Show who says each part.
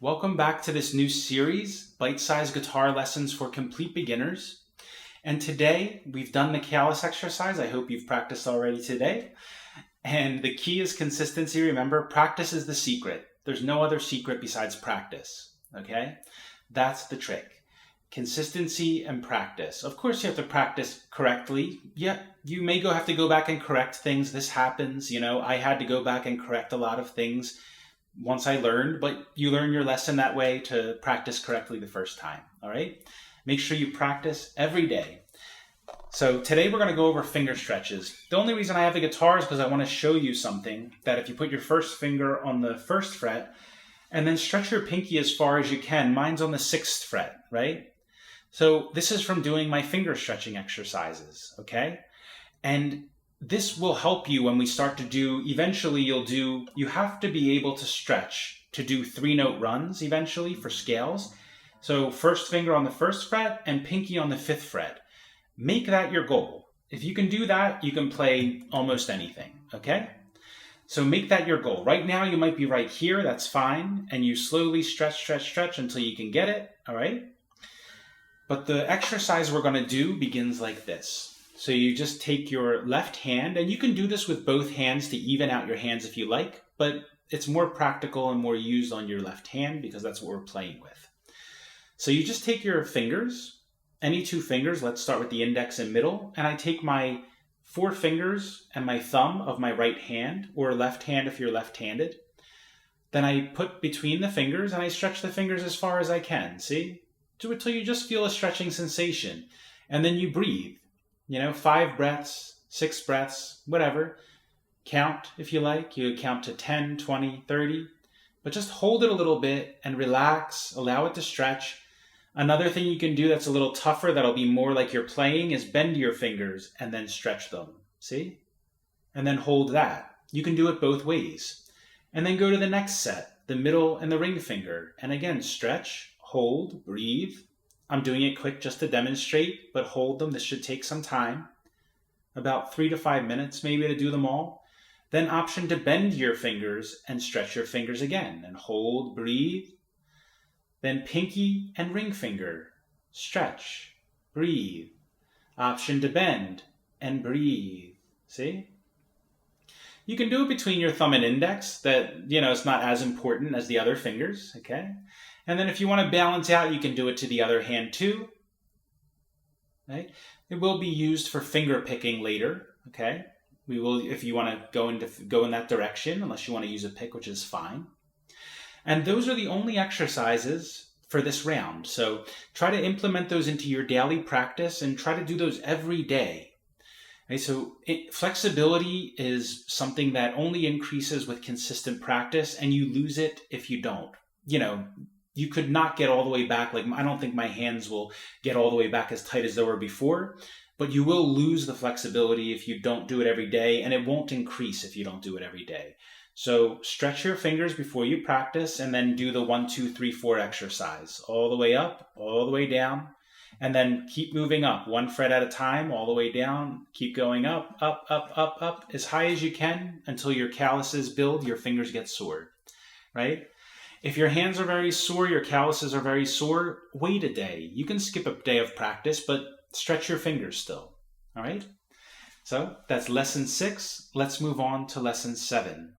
Speaker 1: Welcome back to this new series, Bite-Sized Guitar Lessons for Complete Beginners. And today, we've done the callus exercise. I hope you've practiced already today. And the key is consistency. Remember, practice is the secret. There's no other secret besides practice, okay? That's the trick. Consistency and practice. Of course, you have to practice correctly. Yeah, you may have to go back and correct things. This happens, I had to go back and correct a lot of things once I learned, but you learn your lesson that way to practice correctly the first time, all right? Make sure you practice every day. So today we're going to go over finger stretches. The only reason I have the guitar is because I want to show you something that if you put your first finger on the first fret and then stretch your pinky as far as you can, mine's on the 6th fret, right? So this is from doing my finger stretching exercises, okay? And this will help you when we start to do, eventually you have to be able to stretch to do 3-note runs eventually for scales. So first finger on the 1st fret and pinky on the 5th fret. Make that your goal. If you can do that, you can play almost anything, okay? So make that your goal. Right now you might be right here, that's fine, and you slowly stretch until you can get it, all right? But the exercise we're going to do begins like this. So you just take your left hand, and you can do this with both hands to even out your hands if you like, but it's more practical and more used on your left hand because that's what we're playing with. So you just take your fingers, any 2 fingers, let's start with the index and middle, and I take my 4 fingers and my thumb of my right hand, or left hand if you're left-handed. Then I put between the fingers and I stretch the fingers as far as I can, see? Do it till you just feel a stretching sensation. And then you breathe. 5 breaths, 6 breaths, whatever. Count if you like. You count to 10, 20, 30. But just hold it a little bit and relax. Allow it to stretch. Another thing you can do that's a little tougher, that'll be more like you're playing, is bend your fingers and then stretch them. See? And then hold that. You can do it both ways. And then go to the next set, the middle and the ring finger. And again, stretch, hold, breathe. I'm doing it quick just to demonstrate, but hold them. This should take some time, about 3 to 5 minutes maybe to do them all. Then option to bend your fingers and stretch your fingers again, and hold, breathe. Then pinky and ring finger, stretch, breathe. Option to bend and breathe. See? You can do it between your thumb and index. That, it's not as important as the other fingers, okay? And then if you want to balance out, you can do it to the other hand too. Right? It will be used for finger picking later, okay? We will, if you want to go in that direction, unless you want to use a pick, which is fine. And those are the only exercises for this round. So try to implement those into your daily practice and try to do those every day. Right? So flexibility is something that only increases with consistent practice, and you lose it if you don't. You could not get all the way back. Like, I don't think my hands will get all the way back as tight as they were before, but you will lose the flexibility if you don't do it every day, and it won't increase if you don't do it every day. So stretch your fingers before you practice, and then do the 1, 2, 3, 4 exercise. All the way up, all the way down, and then keep moving up, 1 fret at a time, all the way down. Keep going up, up, up, up, up, as high as you can until your calluses build, your fingers get sore, right? If your hands are very sore, your calluses are very sore, wait a day. You can skip a day of practice, but stretch your fingers still, all right? So that's lesson 6. Let's move on to lesson 7.